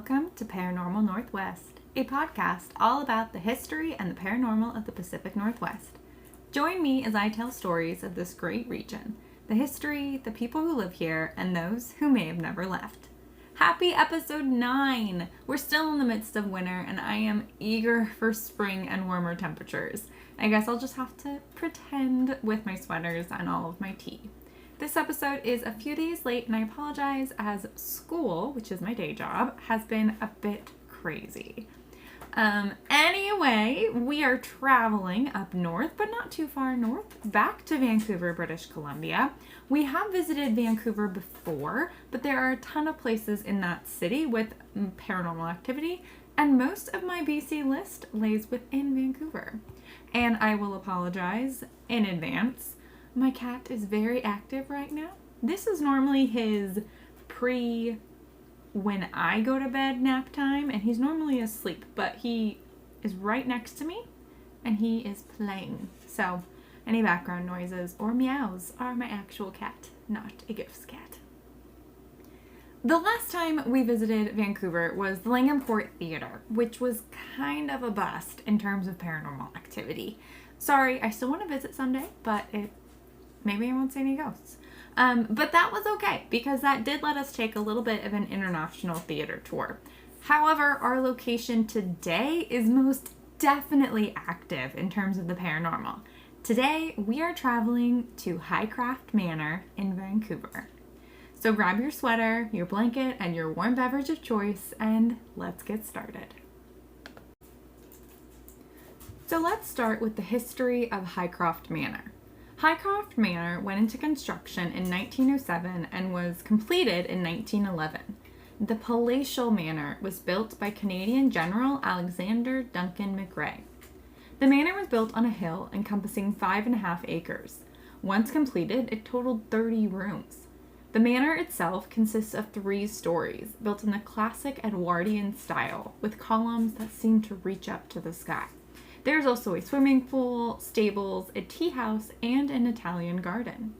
Welcome to Paranormal Northwest, a podcast all about the history and the paranormal of the Pacific Northwest. Join me as I tell stories of this great region, the history, the people who live here, and those who may have never left. Happy episode 9! We're still in the midst of winter, and I am eager for spring and warmer temperatures. I guess I'll just have to pretend with my sweaters and all of my tea. This episode is a few days late, and I apologize as school, which is my day job, has been a bit crazy. Anyway, we are traveling up north, but not too far north, back to Vancouver, British Columbia. We have visited Vancouver before, but there are a ton of places in that city with paranormal activity, and most of my BC list lays within Vancouver. And I will apologize in advance. My cat is very active right now. This is normally his when I go to bed nap time, and he's normally asleep, but he is right next to me and he is playing. So any background noises or meows are my actual cat, not a ghost cat. The last time we visited Vancouver was the Langhamport Theatre, which was kind of a bust in terms of paranormal activity. Sorry, I still want to visit someday, but maybe I won't see any ghosts. But that was okay, because that did let us take a little bit of an international theater tour. However, our location today is most definitely active in terms of the paranormal. Today, we are traveling to Hycroft Manor in Vancouver. So grab your sweater, your blanket, and your warm beverage of choice, and let's get started. So let's start with the history of Hycroft Manor. Hycroft Manor went into construction in 1907 and was completed in 1911. The palatial manor was built by Canadian General Alexander Duncan McRae. The manor was built on a hill encompassing 5.5 acres. Once completed, it totaled 30 rooms. The manor itself consists of 3 stories, built in the classic Edwardian style, with columns that seem to reach up to the sky. There's also a swimming pool, stables, a tea house, and an Italian garden.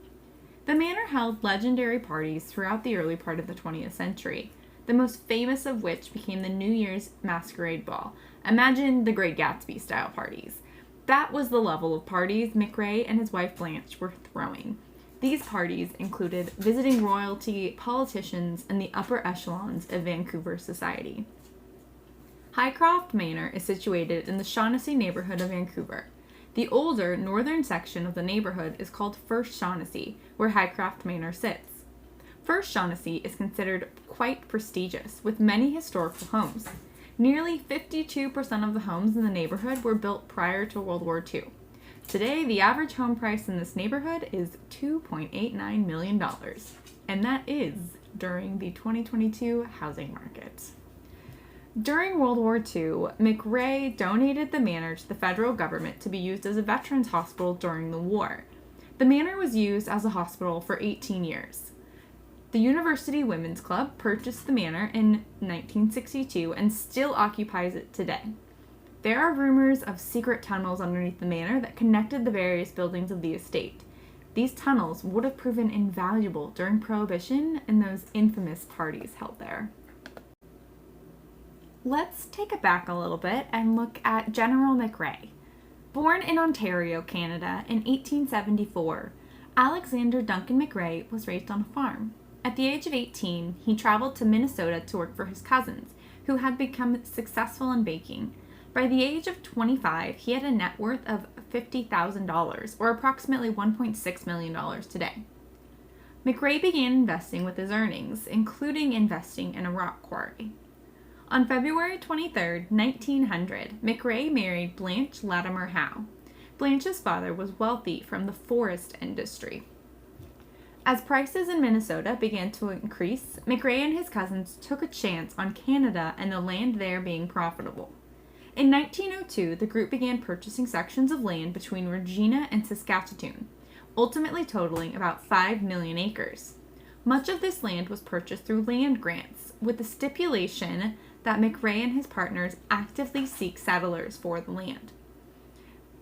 The manor held legendary parties throughout the early part of the 20th century, the most famous of which became the New Year's Masquerade Ball. Imagine the Great Gatsby style parties. That was the level of parties McRae and his wife Blanche were throwing. These parties included visiting royalty, politicians, and the upper echelons of Vancouver society. Hycroft Manor is situated in the Shaughnessy neighborhood of Vancouver. The older northern section of the neighborhood is called First Shaughnessy, where Hycroft Manor sits. First Shaughnessy is considered quite prestigious, with many historical homes. Nearly 52% of the homes in the neighborhood were built prior to World War II. Today, the average home price in this neighborhood is $2.89 million, and that is during the 2022 housing market. During World War II, McRae donated the manor to the federal government to be used as a veterans hospital during the war. The manor was used as a hospital for 18 years. The University Women's Club purchased the manor in 1962 and still occupies it today. There are rumors of secret tunnels underneath the manor that connected the various buildings of the estate. These tunnels would have proven invaluable during Prohibition and those infamous parties held there. Let's take it back a little bit and look at General McRae. Born in Ontario, Canada in 1874, Alexander Duncan McRae was raised on a farm. At the age of 18, he traveled to Minnesota to work for his cousins, who had become successful in baking. By the age of 25, he had a net worth of $50,000, or approximately $1.6 million today. McRae began investing with his earnings, including investing in a rock quarry. On February 23, 1900, McRae married Blanche Latimer Howe. Blanche's father was wealthy from the forest industry. As prices in Minnesota began to increase, McRae and his cousins took a chance on Canada and the land there being profitable. In 1902, the group began purchasing sections of land between Regina and Saskatchewan, ultimately totaling about 5 million acres. Much of this land was purchased through land grants, with the stipulation that McRae and his partners actively seek settlers for the land.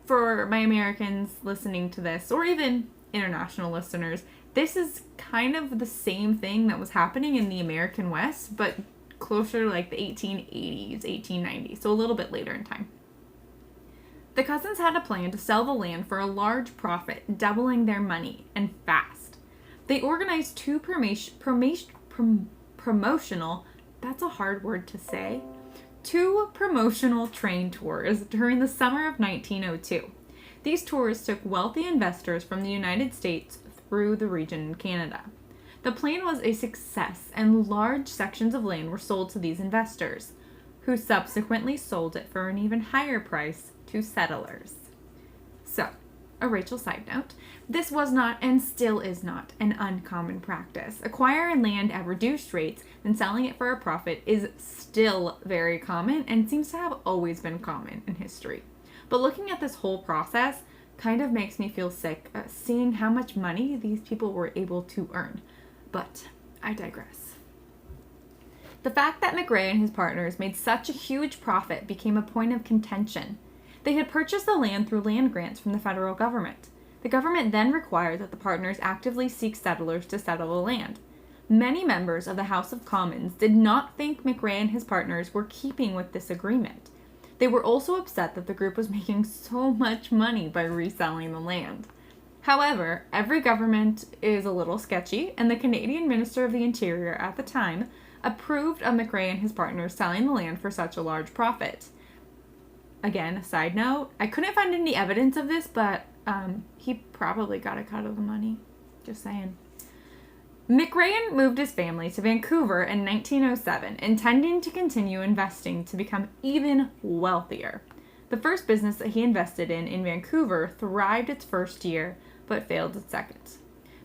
For my Americans listening to this, or even international listeners, this is kind of the same thing that was happening in the American West, but closer to like the 1880s, 1890s, so a little bit later in time. The cousins had a plan to sell the land for a large profit, doubling their money, and fast. They organized two promotional, that's a hard word to say, two promotional train tours during the summer of 1902. These tours took wealthy investors from the United States through the region in Canada. The plan was a success, and large sections of land were sold to these investors, who subsequently sold it for an even higher price to settlers. So, a Rachel side note, this was not and still is not an uncommon practice. Acquiring land at reduced rates and selling it for a profit is still very common and seems to have always been common in history. But looking at this whole process kind of makes me feel sick, seeing how much money these people were able to earn. But I digress. The fact that McRae and his partners made such a huge profit became a point of contention. They had purchased the land through land grants from the federal government. The government then required that the partners actively seek settlers to settle the land. Many members of the House of Commons did not think McRae and his partners were keeping with this agreement. They were also upset that the group was making so much money by reselling the land. However, every government is a little sketchy, and the Canadian Minister of the Interior at the time approved of McRae and his partners selling the land for such a large profit. Again, a side note, I couldn't find any evidence of this, but he probably got a cut of the money. Just saying. McRae moved his family to Vancouver in 1907, intending to continue investing to become even wealthier. The first business that he invested in Vancouver thrived its first year, but failed its second.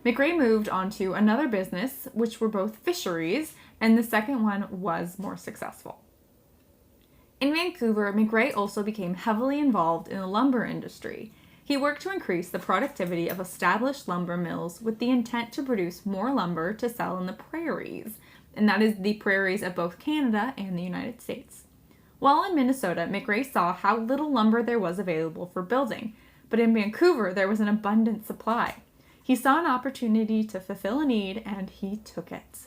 McRae moved on to another business, which were both fisheries, and the second one was more successful. In Vancouver, McRae also became heavily involved in the lumber industry. He worked to increase the productivity of established lumber mills with the intent to produce more lumber to sell in the prairies, and that is the prairies of both Canada and the United States. While in Minnesota, McRae saw how little lumber there was available for building, but in Vancouver there was an abundant supply. He saw an opportunity to fulfill a need, and he took it.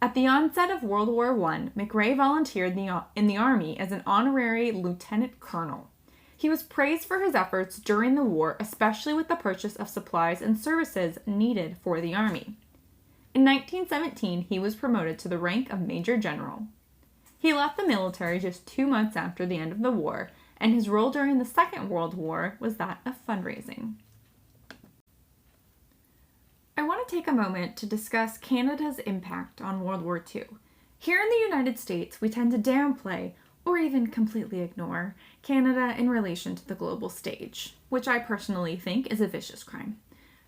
At the onset of World War I, McRae volunteered in the Army as an honorary lieutenant colonel. He was praised for his efforts during the war, especially with the purchase of supplies and services needed for the Army. In 1917, he was promoted to the rank of Major General. He left the military just 2 months after the end of the war, and his role during the Second World War was that of fundraising. I want to take a moment to discuss Canada's impact on World War II. Here in the United States, we tend to downplay, or even completely ignore, Canada in relation to the global stage, which I personally think is a vicious crime.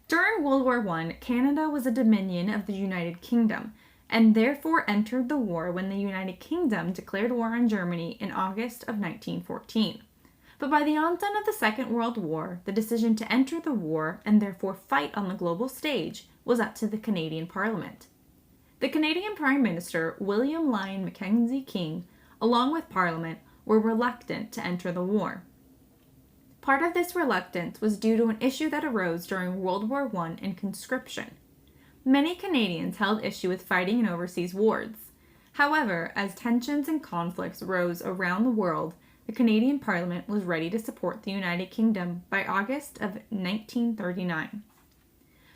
During World War I, Canada was a dominion of the United Kingdom, and therefore entered the war when the United Kingdom declared war on Germany in August of 1914. But by the onset of the Second World War, the decision to enter the war and therefore fight on the global stage was up to the Canadian Parliament. The Canadian Prime Minister, William Lyon Mackenzie King, along with Parliament, were reluctant to enter the war. Part of this reluctance was due to an issue that arose during World War I and conscription. Many Canadians held issue with fighting in overseas wars. However, as tensions and conflicts rose around the world, the Canadian Parliament was ready to support the United Kingdom by August of 1939.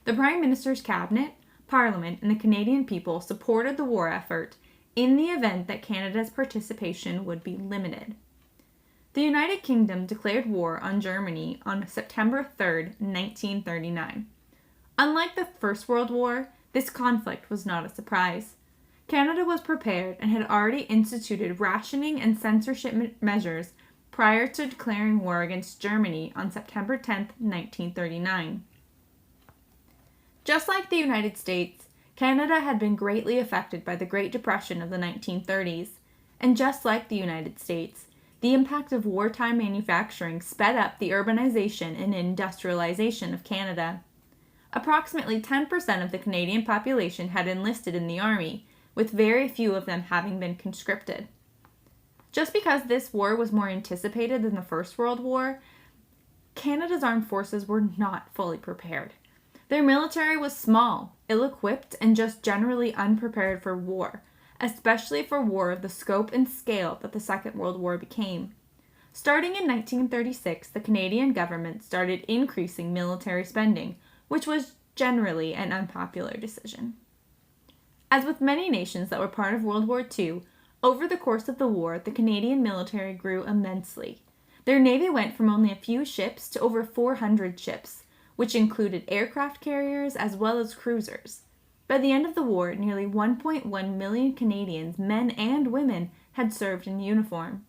The Prime Minister's cabinet, Parliament, and the Canadian people supported the war effort in the event that Canada's participation would be limited. The United Kingdom declared war on Germany on September 3, 1939. Unlike the First World War, this conflict was not a surprise. Canada was prepared and had already instituted rationing and censorship measures prior to declaring war against Germany on September 10, 1939. Just like the United States, Canada had been greatly affected by the Great Depression of the 1930s, and just like the United States, the impact of wartime manufacturing sped up the urbanization and industrialization of Canada. Approximately 10% of the Canadian population had enlisted in the Army, with very few of them having been conscripted. Just because this war was more anticipated than the First World War, Canada's armed forces were not fully prepared. Their military was small, ill-equipped, and just generally unprepared for war, especially for war of the scope and scale that the Second World War became. Starting in 1936, the Canadian government started increasing military spending, which was generally an unpopular decision. As with many nations that were part of World War II, over the course of the war, the Canadian military grew immensely. Their navy went from only a few ships to over 400 ships, which included aircraft carriers as well as cruisers. By the end of the war, nearly 1.1 million Canadians, men and women, had served in uniform.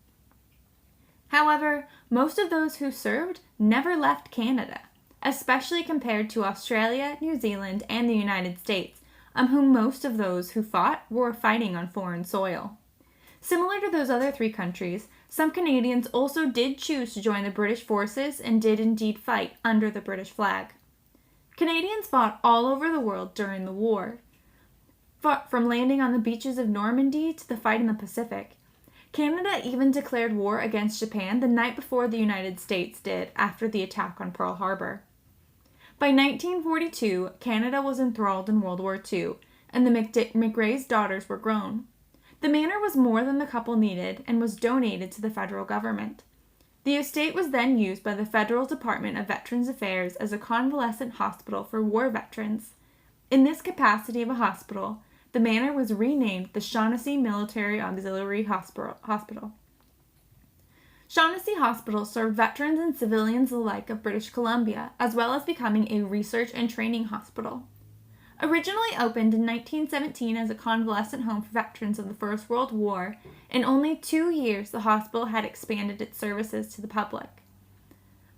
However, most of those who served never left Canada, especially compared to Australia, New Zealand, and the United States, of whom most of those who fought were fighting on foreign soil. Similar to those other three countries, some Canadians also did choose to join the British forces and did indeed fight under the British flag. Canadians fought all over the world during the war, from landing on the beaches of Normandy to the fight in the Pacific. Canada even declared war against Japan the night before the United States did after the attack on Pearl Harbor. By 1942, Canada was enthralled in World War II, and the McRae's daughters were grown. The manor was more than the couple needed and was donated to the federal government. The estate was then used by the Federal Department of Veterans Affairs as a convalescent hospital for war veterans. In this capacity of a hospital, the manor was renamed the Shaughnessy Military Auxiliary Hospital. Shaughnessy Hospital served veterans and civilians alike of British Columbia, as well as becoming a research and training hospital. Originally opened in 1917 as a convalescent home for veterans of the First World War, in only 2 years the hospital had expanded its services to the public.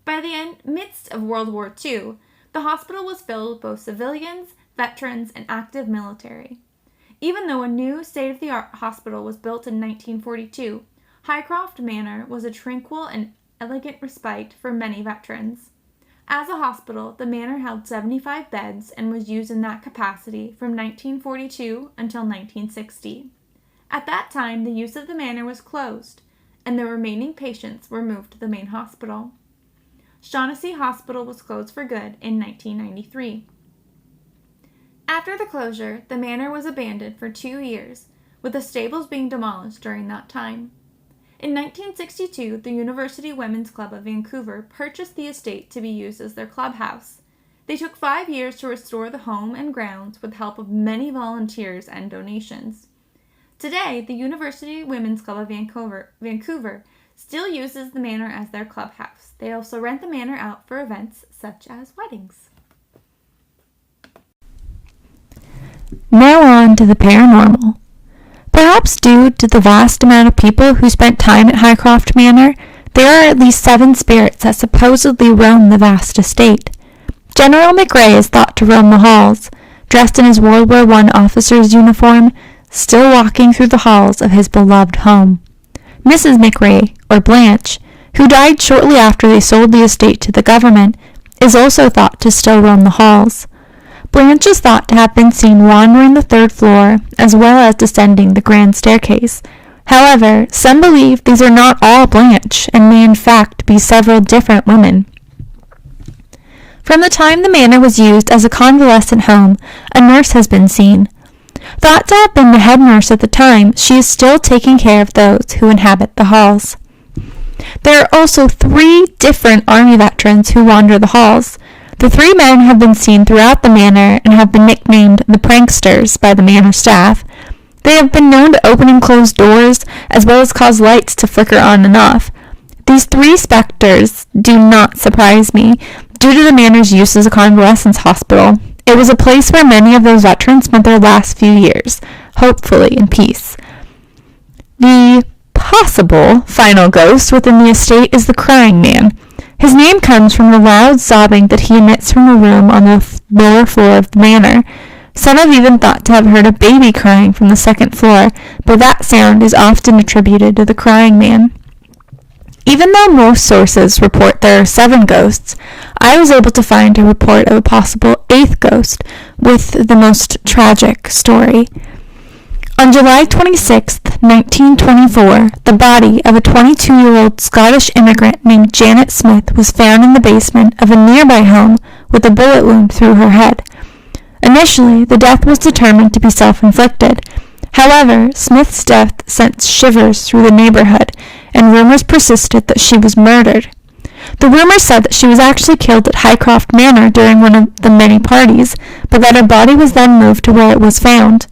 By the midst of World War II, the hospital was filled with both civilians, veterans, and active military. Even though a new state-of-the-art hospital was built in 1942, Hycroft Manor was a tranquil and elegant respite for many veterans. As a hospital, the manor held 75 beds and was used in that capacity from 1942 until 1960. At that time, the use of the manor was closed, and the remaining patients were moved to the main hospital. Shaughnessy Hospital was closed for good in 1993. After the closure, the manor was abandoned for 2 years, with the stables being demolished during that time. In 1962, the University Women's Club of Vancouver purchased the estate to be used as their clubhouse. They took 5 years to restore the home and grounds with the help of many volunteers and donations. Today, the University Women's Club of Vancouver still uses the manor as their clubhouse. They also rent the manor out for events such as weddings. Now on to the paranormal. Perhaps due to the vast amount of people who spent time at Hycroft Manor, there are at least 7 spirits that supposedly roam the vast estate. General McRae is thought to roam the halls, dressed in his World War I officer's uniform, still walking through the halls of his beloved home. Mrs. McRae, or Blanche, who died shortly after they sold the estate to the government, is also thought to still roam the halls. Blanche is thought to have been seen wandering the 3rd floor, as well as descending the grand staircase. However, some believe these are not all Blanche, and may in fact be several different women. From the time the manor was used as a convalescent home, a nurse has been seen. Thought to have been the head nurse at the time, she is still taking care of those who inhabit the halls. There are also 3 different Army veterans who wander the halls. The 3 men have been seen throughout the manor and have been nicknamed the pranksters by the manor staff. They have been known to open and close doors, as well as cause lights to flicker on and off. These 3 specters do not surprise me, due to the manor's use as a convalescence hospital. It was a place where many of those veterans spent their last few years, hopefully in peace. The possible final ghost within the estate is the Crying Man. His name comes from the loud sobbing that he emits from a room on the lower floor of the manor. Some have even thought to have heard a baby crying from the 2nd floor, but that sound is often attributed to the Crying Man. Even though most sources report there are 7 ghosts, I was able to find a report of a possible 8th ghost, with the most tragic story. On July 26, 1924, the body of a 22-year-old Scottish immigrant named Janet Smith was found in the basement of a nearby home with a bullet wound through her head. Initially, the death was determined to be self-inflicted. However, Smith's death sent shivers through the neighborhood, and rumors persisted that she was murdered. The rumors said that she was actually killed at Hycroft Manor during one of the many parties, but that her body was then moved to where it was found.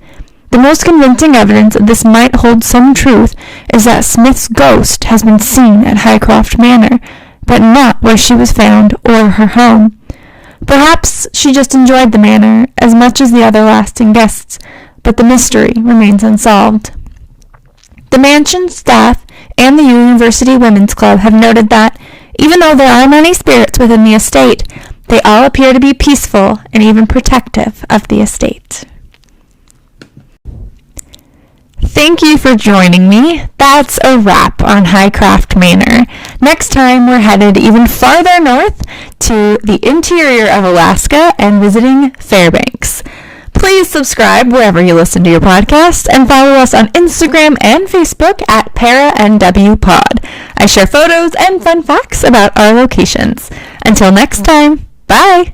The most convincing evidence that this might hold some truth is that Smith's ghost has been seen at Hycroft Manor, but not where she was found or her home. Perhaps she just enjoyed the manor as much as the other lasting guests, but the mystery remains unsolved. The mansion staff and the University Women's Club have noted that, even though there are many spirits within the estate, they all appear to be peaceful and even protective of the estate. Thank you for joining me. That's a wrap on Hycroft Manor. Next time, we're headed even farther north to the interior of Alaska and visiting Fairbanks. Please subscribe wherever you listen to your podcast and follow us on Instagram and Facebook at ParaNWPod. I share photos and fun facts about our locations. Until next time, bye!